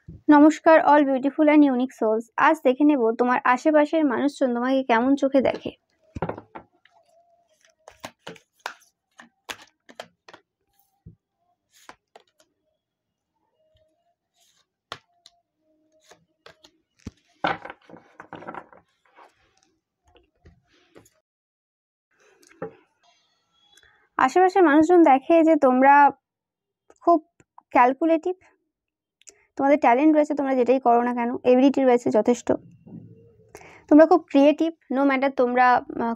নমস্কার all beautiful and unique souls. আজ দেখে নেব তোমার আশেপাশের মানুষজন তোমাকে কেমন চোখে দেখে। আশেপাশের মানুষজন দেখে যে তোমরা খুব ক্যালকুলেটিভ, তোমাদের ট্যালেন্ট রয়েছে, তোমরা যেটাই করো না কেন এবিলিটি রয়েছে যথেষ্ট। তোমরা খুব ক্রিয়েটিভ, নো ম্যাটার তোমরা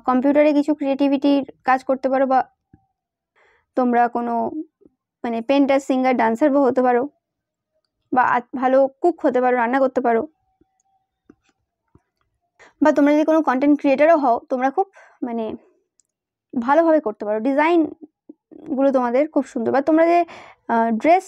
কম্পিউটারে কিছু ক্রিয়েটিভিটির কাজ করতে পারো, বা তোমরা কোনো পেন্টার, সিঙ্গার, ডান্সারও হতে পারো, বা ভালো কুক হতে পারো, রান্না করতে পারো, বা তোমরা যদি কোনো কন্টেন্ট ক্রিয়েটারও হও, তোমরা খুব ভালোভাবে করতে পারো। ডিজাইনগুলো তোমাদের খুব সুন্দর, বা তোমরা যে ড্রেস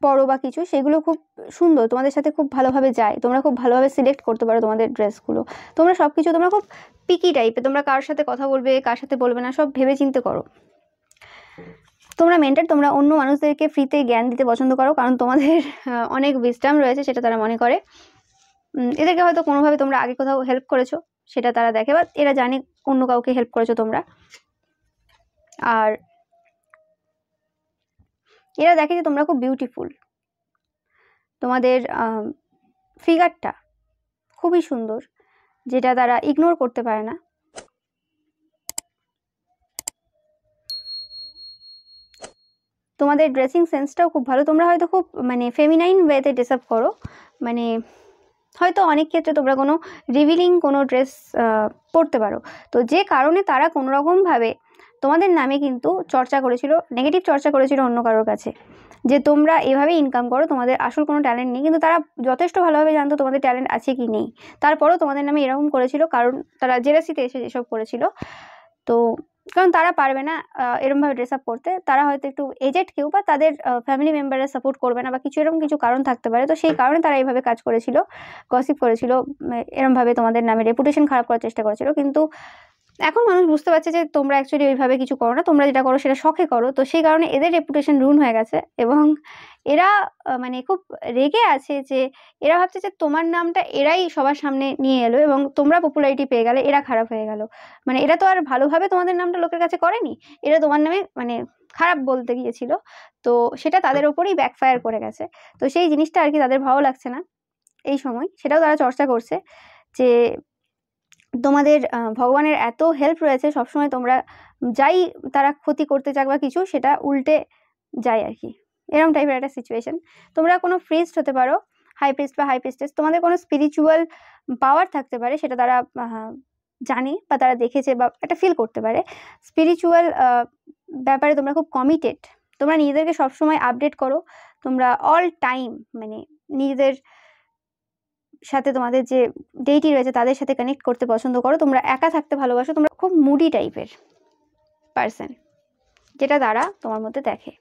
পরো বা কিছু, সেগুলো খুব সুন্দর, তোমাদের সাথে খুব ভালোভাবে যায়। তোমরা খুব ভালোভাবে সিলেক্ট করতে পারো তোমাদের ড্রেসগুলো। তোমরা সব কিছু, তোমরা খুব পিকি টাইপের, তোমরা কার সাথে কথা বলবে, কার সাথে বলবে না, সব ভেবে চিন্তে করো। তোমরা মেন্টর, তোমরা অন্য মানুষদেরকে ফ্রিতে জ্ঞান দিতে পছন্দ করো, কারণ তোমাদের অনেক উইজডম রয়েছে, সেটা তারা মনে করে। এদেরকে হয়তো কোনোভাবে তোমরা আগে কোথাও হেল্প করেছো, সেটা তারা দেখে, বা এরা জানে অন্য কাউকে হেল্প করেছো তোমরা। আর এরা দেখে যে তোমরা খুব বিউটিফুল, তোমাদের ফিগারটা খুবই সুন্দর, যেটা তারা ইগনোর করতে পারে না। তোমাদের ড্রেসিং সেন্সটাও খুব ভালো, তোমরা হয়তো খুব ফেমিনাইন ওয়েতে ড্রেস আপ করো, হয়তো অনেক ক্ষেত্রে তোমরা কোনো রিভিলিং কোনো ড্রেস পরতে পারো। তো যে কারণে তারা কোনোরকমভাবে তোমাদের নামে কিন্তু চর্চা করেছিল, নেগেটিভ চর্চা করেছিল অন্য কারোর কাছে, যে তোমরা এভাবে ইনকাম করো, তোমাদের আসল কোনো ট্যালেন্ট নেই। কিন্তু তারা যথেষ্ট ভালোভাবে জানতো তোমাদের ট্যালেন্ট আছে কি নেই, তারপরেও তোমাদের নামে এরকম করেছিল, কারণ তারা জেলাসিতে এসে এসব করেছিল। তো কারণ তারা পারবে না এরমভাবে ড্রেস আপ করতে, তারা হয়তো একটু এজেড কেউ, বা তাদের ফ্যামিলি মেম্বাররা সাপোর্ট করবে না, বা কিছু এরকম কিছু কারণ থাকতে পারে। তো সেই কারণে তারা এইভাবে কাজ করেছিল, গসিপ করেছিল, এরমভাবে তোমাদের নামে রেপুটেশন খারাপ করার চেষ্টা করেছিল। কিন্তু এখন মানুষ বুঝতে পারছে যে তোমরা অ্যাকচুয়ালি ওইভাবে কিছু করো না, তোমরা যেটা করো সেটা শখে করো। তো সেই কারণে এদের রেপুটেশন রুন হয়ে গেছে, এবং এরা খুব রেগে আছে, যে এরা ভাবছে যে তোমার নামটা এরাই সবার সামনে নিয়ে এলো, এবং তোমরা পপুলারিটি পেয়ে গেলে, এরা খারাপ হয়ে গেল। এরা তো আর ভালোভাবে তোমাদের নামটা লোকের কাছে করেনি, এরা তোমার নামে খারাপ বলতে গিয়েছিল। তো সেটা তাদের ওপরেই ব্যাকফায়ার করে গেছে। তো সেই জিনিসটা আর কি তাদের ভালো লাগছে না এই সময়, সেটাও তারা চর্চা করছে, যে তোমাদের ভগবানের এত হেল্প রয়েছে, সবসময় তোমরা যাই তারা ক্ষতি করতে চাক বা কিছু, সেটা উল্টে যায় আর কি, এরকম টাইপের একটা সিচুয়েশন। তোমরা কোনো প্রিস্ট হতে পারো, হাই প্রিস্ট বা হাই প্রিস্টেস, তোমাদের কোনো স্পিরিচুয়াল পাওয়ার থাকতে পারে, সেটা তারা জানে, বা তারা দেখেছে, বা একটা ফিল করতে পারে। স্পিরিচুয়াল ব্যাপারে তোমরা খুব কমিটেড, তোমরা নিজেদেরকে সবসময় আপডেট করো, তোমরা অল টাইম নিজেদের সাথে, তোমাদের যে ডেইটি রয়েছে তাদের সাথে কানেক্ট করতে পছন্দ করো। তোমরা একা থাকতে ভালোবাসো, তোমরা খুব মুডি টাইপের পার্সন, যেটা তারা তোমার মধ্যে দেখে।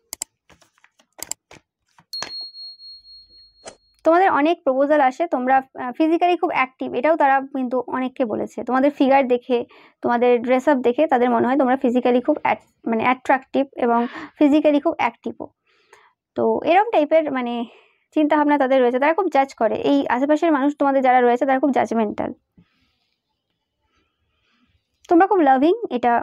তোমাদের অনেক প্রপোজাল আসে, তোমরা ফিজিক্যালি খুব অ্যাক্টিভ, এটাও তারা কিন্তু অনেককে বলেছে। তোমাদের ফিগার দেখে, তোমাদের ড্রেস আপ দেখে তাদের মনে হয় তোমরা ফিজিক্যালি খুব অ্যাট্রাকটিভ, এবং ফিজিক্যালি খুব অ্যাক্টিভও। তো এরকম টাইপের চিন্তা ভাবনা তাদের রয়েছে, তারা খুব জাজ করে। এই আশেপাশের মানুষ তোমাদের যারা রয়েছে তারা খুব জাজমেন্টাল। তোমরা খুব লাভিং, এটা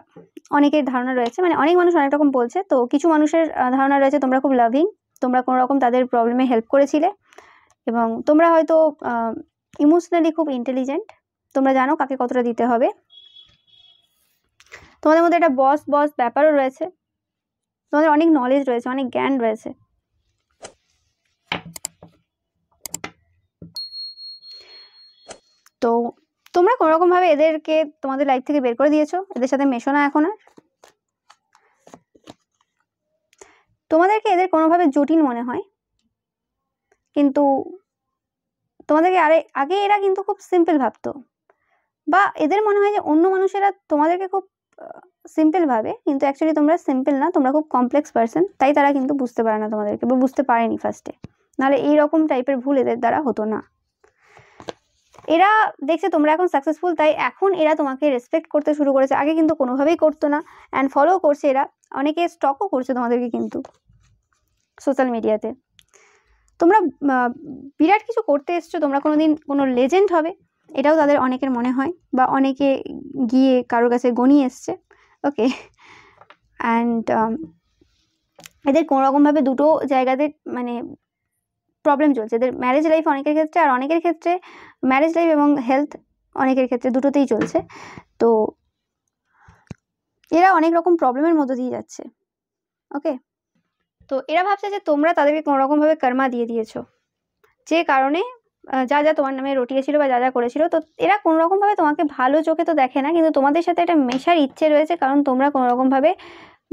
অনেকের ধারণা রয়েছে, অনেক মানুষ অনেক রকম বলছে। তো কিছু মানুষের ধারণা রয়েছে তোমরা খুব লাভিং, তোমরা কোনো রকম তাদের প্রবলেমে হেল্প করেছিলে, এবং তোমরা হয়তো ইমোশনালি খুব ইন্টেলিজেন্ট, তোমরা জানো কাকে কতটা দিতে হবে। তোমাদের মধ্যে একটা বস ব্যাপারও রয়েছে, তোমাদের অনেক নলেজ রয়েছে, অনেক জ্ঞান রয়েছে। তো তোমরা কোনোরকমভাবে এদেরকে তোমাদের লাইফ থেকে বের করে দিয়েছো, এদের সাথে মেশো না এখন আর। তোমাদেরকে এদের কোনোভাবে জটিল মনে হয়, কিন্তু তোমাদেরকে আগে এরা কিন্তু খুব সিম্পল ভাবতো, বা এদের মনে হয় যে অন্য মানুষেরা তোমাদেরকে খুব সিম্পল ভাবে, কিন্তু অ্যাকচুয়ালি তোমরা সিম্পল না, তোমরা খুব কমপ্লেক্স পার্সন। তাই তারা কিন্তু বুঝতে পারে না তোমাদেরকে, বা বুঝতে পারেনি ফার্স্টে, নাহলে এইরকম টাইপের ভুল এদের দ্বারা হতো না। এরা দেখছে তোমরা এখন সাকসেসফুল, তাই এখন এরা তোমাকে রেসপেক্ট করতে শুরু করেছে, আগে কিন্তু কোনোভাবেই করতো না। অ্যান্ড ফলো করছে এরা, অনেকে স্টকও করছে তোমাদেরকে কিন্তু সোশ্যাল মিডিয়াতে। তোমরা বিরাট কিছু করতে এসছো, তোমরা কোনোদিন কোনো লেজেন্ড হবে, এটাও তাদের অনেকের মনে হয়, বা অনেকে গিয়ে কারোর কাছে গনিয়ে এসছে। ওকে, অ্যান্ড এদের কোনোরকমভাবে দুটো জায়গাতে মানে প্রবলেম চলছে। এদের ম্যারেজ লাইফ অনেকের ক্ষেত্রে, আর অনেকের ক্ষেত্রে ম্যারেজ লাইফ এবং হেলথ অনেকের ক্ষেত্রে দুটোতেই চলছে। তো এরা অনেক রকম প্রবলেমের মধ্যে দিয়ে যাচ্ছে। ওকে, তো এরা ভাবছে যে তোমরা তাদেরকে কোনোরকমভাবে কর্মা দিয়ে দিয়েছো, যে কারণে যা যা তোমার নামে রটিয়েছিল বা যা যা করেছিল, তো এরা কোনোরকমভাবে তোমাকে ভালো চোখে তো দেখে না, কিন্তু তোমাদের সাথে একটা মেশার ইচ্ছে রয়েছে, কারণ তোমরা কোনোরকমভাবে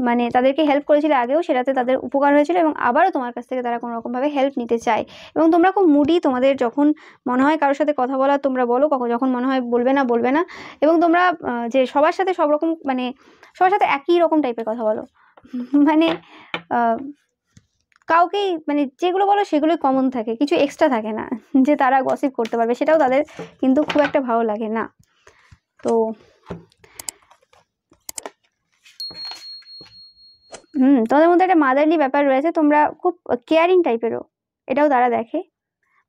মানে তাদেরকে হেল্প করেছিলে আগেও, সেটাতে তাদের উপকার হয়েছিল, এবং আবারও তোমার কাছ থেকে তারা কোনোরকমভাবে হেল্প নিতে চায়। এবং তোমরা খুব মুডি, তোমাদের যখন মনে হয় কারোর সাথে কথা বলা তোমরা বলো, যখন মনে হয় বলবে না বলবে না, এবং তোমরা যে সবার সাথে সব রকম মানে সবার সাথে একই রকম টাইপের কথা বলো, মানে কাউকেই মানে যেগুলো বলো সেগুলোই কমন থাকে, কিছু এক্সট্রা থাকে না যে তারা গসিপ করতে পারবে, সেটাও তাদের কিন্তু খুব একটা ভালো লাগে না। তো তোমাদের মধ্যে একটা মাদারলি ব্যাপার রয়েছে, তোমরা খুব কেয়ারিং টাইপেরও, এটাও তারা দেখে।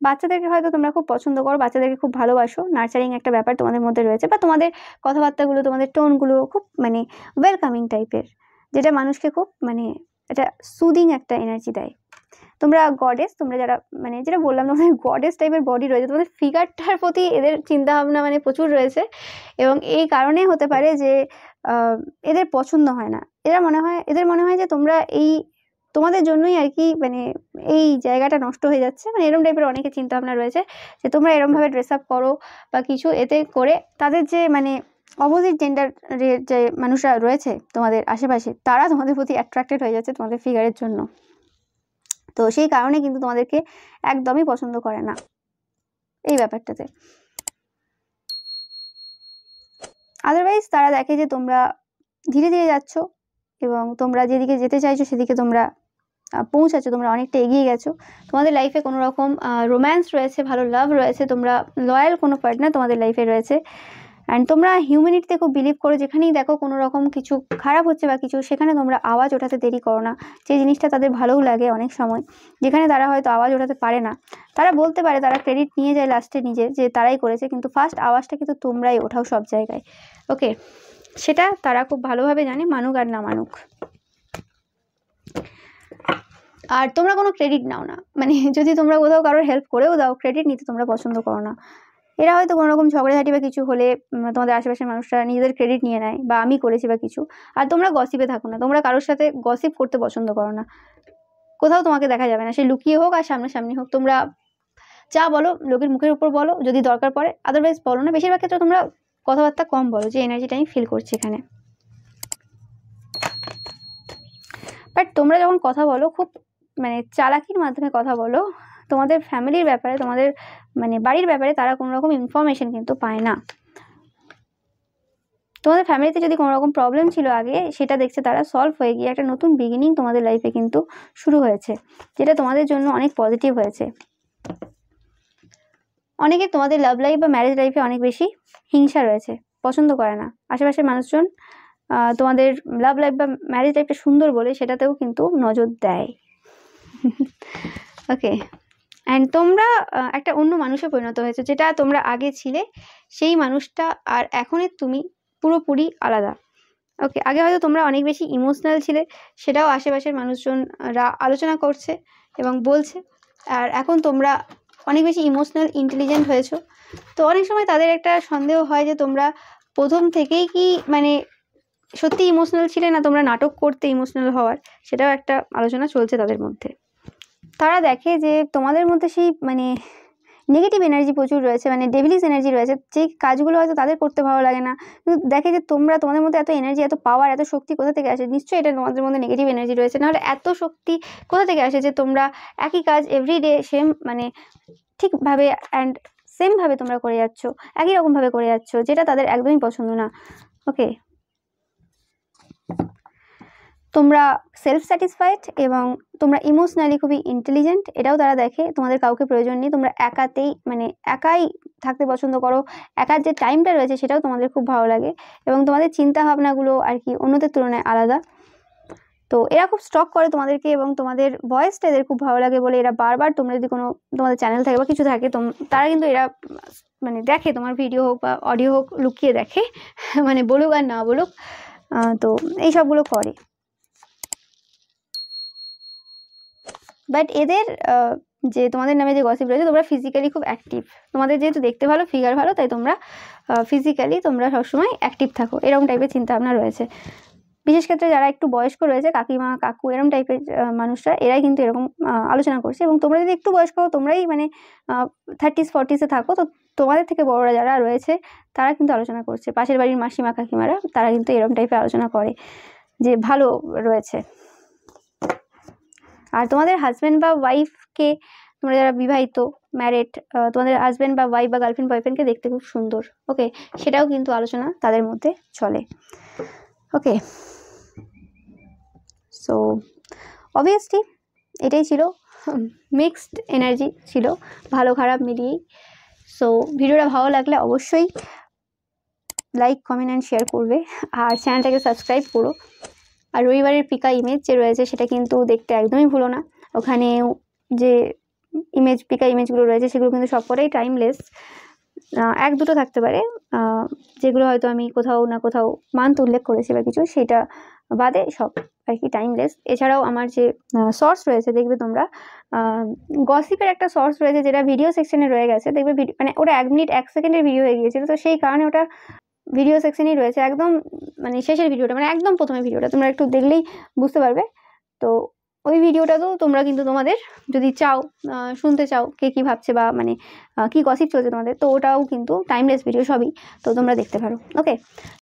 বাচ্চাদেরকে হয়তো তোমরা খুব পছন্দ করো, বাচ্চাদেরকে খুব ভালোবাসো, নার্চারিং একটা ব্যাপার তোমাদের মধ্যে রয়েছে, বা তোমাদের কথাবার্তাগুলো, তোমাদের টোনগুলো খুব মানে ওয়েলকামিং টাইপের, যেটা মানুষকে খুব মানে এটা সুদিং একটা এনার্জি দেয়। তোমরা গডেস, তোমরা যারা মানে যেটা বললাম, তোমাদের গডেস টাইপের বডি রয়েছে, তোমাদের ফিগারটার প্রতি এদের চিন্তাভাবনা মানে প্রচুর রয়েছে, এবং এই কারণে হতে পারে যে এদের পছন্দ হয় না, এদের মনে হয় যে তোমরা এই তোমাদের জন্যই আর কি মানে এই জায়গাটা নষ্ট হয়ে যাচ্ছে, মানে এরকম টাইপের অনেকের চিন্তাভাবনা রয়েছে যে তোমরা এরকমভাবে ড্রেস আপ করো বা কিছু, এতে করে তাদের যে মানে অপোজিট জেন্ডারের যে মানুষরা রয়েছে তোমাদের আশেপাশে, তারা তোমাদের প্রতি অ্যাট্রাক্টেড হয়ে যাচ্ছে তোমাদের ফিগারের জন্য। তো সেই কারণে কিন্তু তোমাদেরকে একদমই পছন্দ করে না এই ব্যাপারটাতে। আদারওয়াইজ তারা দেখে যে তোমরা ধীরে ধীরে যাচ্ছ, এবং তোমরা যেদিকে যেতে চাইছো সেদিকে তোমরা পৌঁছাচ্ছ, তোমরা অনেকটা এগিয়ে গেছো, তোমাদের লাইফে কোনো রকম রোম্যান্স রয়েছে, ভালো লাভ রয়েছে, তোমরা লয়াল কোনো পার্টনার তোমাদের লাইফে রয়েছে, অ্যান্ড তোমরা হিউম্যানিটিতে খুব বিলিভ করো। যেখানেই দেখো কোনো রকম কিছু খারাপ হচ্ছে বা কিছু, সেখানে তোমরা আওয়াজ ওঠাতে দেরি করো না, যে জিনিসটা তাদের ভালোও লাগে অনেক সময়। যেখানে তারা হয়তো আওয়াজ ওঠাতে পারে না, তারা বলতে পারে, তারা ক্রেডিট নিয়ে যায় লাস্টে নিজের যে তারাই করেছে, কিন্তু ফার্স্ট আওয়াজটা কিন্তু তোমরাই ওঠাও সব জায়গায়। ওকে, সেটা তারা খুব ভালোভাবে জানে, মানুক আর না মানুক। আর তোমরা কোনো ক্রেডিট নাও না, মানে যদি তোমরা কোথাও কারোর হেল্প করেও দাও, ক্রেডিট নিতে তোমরা পছন্দ করো না। এরা হয়তো কোনো রকম ঝগড়াঝাটি বা কিছু হলে তোমাদের আশেপাশের মানুষরা নিজেদের ক্রেডিট নিয়ে নেয়, বা আমি করেছি বা কিছু, আর তোমরা গসিপে থাকো না, তোমরা কারোর সাথে গসিপ করতে পছন্দ করো না। কোথাও তোমাকে দেখা যাবে না, সে লুকিয়ে হোক আর সামনাসামনি হোক, তোমরা যা বলো লোকের মুখের উপর বলো যদি দরকার পড়ে, আদারওয়াইজ বলো না। বেশিরভাগ ক্ষেত্রে তোমরা কথাবার্তা কম বলো, যে এনার্জিটা আমি ফিল করছি এখানে। বাট তোমরা যখন কথা বলো খুব মানে চালাকির মাধ্যমে কথা বলো, তোমাদের ফ্যামিলির ব্যাপারে, তোমাদের মানে বাড়ির ব্যাপারে তারা কোনো রকম ইনফরমেশন কিন্তু পায় না। তোমাদের ফ্যামিলিতে যদি কোনো রকম প্রবলেম ছিল আগে, সেটা দেখছে তারা সলভ হয়ে গিয়ে একটা নতুন বিগিনিং তোমাদের লাইফে কিন্তু শুরু হয়েছে, যেটা তোমাদের জন্য অনেক পজিটিভ হয়েছে। অনেকে তোমাদের লাভ লাইফ বা ম্যারেজ লাইফে অনেক বেশি হিংসা রয়েছে, পছন্দ করে না। আশেপাশের মানুষজন তোমাদের লাভ লাইফ বা ম্যারেজ লাইফটা সুন্দর বলে সেটাতেও কিন্তু নজর দেয়। ওকে, অ্যান্ড তোমরা একটা অন্য মানুষে পরিণত হয়েছে, যেটা তোমরা আগে ছিলে সেই মানুষটা আর এখনের তুমি পুরোপুরি আলাদা। ওকে, আগে হয়তো তোমরা অনেক বেশি ইমোশনাল ছিলে, সেটাও আশেপাশের মানুষজনরা আলোচনা করছে এবং বলছে, আর এখন তোমরা অনেক বেশি ইমোশনাল ইন্টেলিজেন্ট হয়েছো। তো অনেক সময় তাদের একটা সন্দেহ হয় যে তোমরা প্রথম থেকেই কি মানে সত্যি ইমোশনাল ছিলে, না তোমরা নাটক করতে ইমোশনাল হওয়ার, সেটাও একটা আলোচনা চলছে তাদের মধ্যে। তারা দেখে যে তোমাদের মধ্যে সেই মানে নেগেটিভ এনার্জি প্রচুর রয়েছে, মানে ডেভিলিস এনার্জি রয়েছে, যে কাজগুলো হয়তো তাদের করতে ভালো লাগে না, কিন্তু দেখে যে তোমাদের মধ্যে এত এনার্জি, এত পাওয়ার, এত শক্তি কোথা থেকে আসে, নিশ্চয়ই এটা তোমাদের মধ্যে নেগেটিভ এনার্জি রয়েছে, নাহলে এত শক্তি কোথা থেকে আসে যে তোমরা একই কাজ এভরিডে সেম মানে ঠিকভাবে অ্যান্ড সেমভাবে তোমরা করে যাচ্ছ, একই রকমভাবে করে যাচ্ছ, যেটা তাদের একদমই পছন্দ না। ওকে, তোমরা সেলফ স্যাটিসফাইড এবং তোমরা ইমোশনালি খুবই ইন্টেলিজেন্ট, এটাও তারা দেখে। তোমাদের কাউকে প্রয়োজন নেই, তোমরা একাতেই মানে একাই থাকতে পছন্দ করো, একার যে টাইমটা রয়েছে সেটাও তোমাদের খুব ভালো লাগে, এবং তোমাদের চিন্তা ভাবনাগুলো আর কি অন্যদের তুলনায় আলাদা। তো এরা খুব স্টক করে তোমাদেরকে এবং তোমাদের ভয়েসটা এদের খুব ভালো লাগে বলে এরা বারবার, তোমরা যদি কোনো তোমাদের চ্যানেল থাকে বা কিছু থাকে তারা কিন্তু এরা মানে দেখে, তোমার ভিডিও হোক বা অডিও হোক লুকিয়ে দেখে, মানে বলুক আর না বলুক, তো এই সবগুলো করে। বাট এদের যে তোমাদের নামে যে গসিপ রয়েছে, তোমরা ফিজিক্যালি খুব অ্যাক্টিভ, তোমাদের যেহেতু দেখতে ভালো, ফিগার ভালো, তাই তোমরা ফিজিক্যালি তোমরা সবসময় অ্যাক্টিভ থাকো, এরকম টাইপের চিন্তাভাবনা রয়েছে। বিশেষ ক্ষেত্রে যারা একটু বয়স্ক রয়েছে, কাকিমা কাকু এরকম টাইপের মানুষরা, এরাই কিন্তু এরকম আলোচনা করছে। এবং তোমরা যদি একটু বয়স্ক হও, তোমরাই মানে 30s 40s থাকো, তো তোমাদের থেকে বড়রা যারা রয়েছে তারা কিন্তু আলোচনা করছে, পাশের বাড়ির মাসিমা কাকিমারা, তারা কিন্তু এরকম টাইপের আলোচনা করে যে ভালো রয়েছে। আর তোমাদের হাজব্যান্ড বা ওয়াইফকে, তোমরা যারা বিবাহিত ম্যারিড, তোমাদের হাজব্যান্ড বা ওয়াইফ বা গার্লফ্রেন্ড বয়ফ্রেন্ডকে দেখতে খুব সুন্দর, ওকে, সেটাও কিন্তু আলোচনা তাদের মধ্যে চলে। ওকে, সো অবভিয়াসলি এটাই ছিল, মিক্সড এনার্জি ছিল, ভালো খারাপ মিলিয়েই। সো ভিডিওটা ভালো লাগলে অবশ্যই লাইক কমেন্ট অ্যান্ড শেয়ার করবে, আর চ্যানেলটাকে সাবস্ক্রাইব করো। আর রবিবারের পিকা ইমেজ যে রয়েছে সেটা কিন্তু দেখতে একদমই ভুলো না, ওখানে যে পিকা ইমেজগুলো রয়েছে সেগুলো কিন্তু সবকটাই টাইমলেস, এক দুটো থাকতে পারে যেগুলো হয়তো আমি কোথাও না কোথাও মান্থ উল্লেখ করেছি বা কিছু, সেটা বাদে সব আর কি টাইমলেস। এছাড়াও আমার যে সোর্স রয়েছে, দেখবে তোমরা গসিপের একটা সোর্স রয়েছে যেটা ভিডিও সেকশনে রয়ে গেছে, দেখবে মানে ওটা 1 মিনিট 1 সেকেন্ডের ভিডিও হয়ে গিয়েছিল, তো সেই কারণে ওটা ভিডিও সেকশনেই রয়েছে, একদম মানে শেষের ভিডিওটা, মানে একদম প্রথমে ভিডিওটা তোমরা একটু দেখলেই বুঝতে পারবে। তো ওই ভিডিওটাতেও তোমরা কিন্তু তোমাদের যদি চাও শুনতে চাও কে কী ভাবছে বা মানে কী গসিপ চলছে তোমাদের, তো ওটাও কিন্তু টাইমলেস ভিডিও সবই, তো তোমরা দেখতে পারো। ওকে,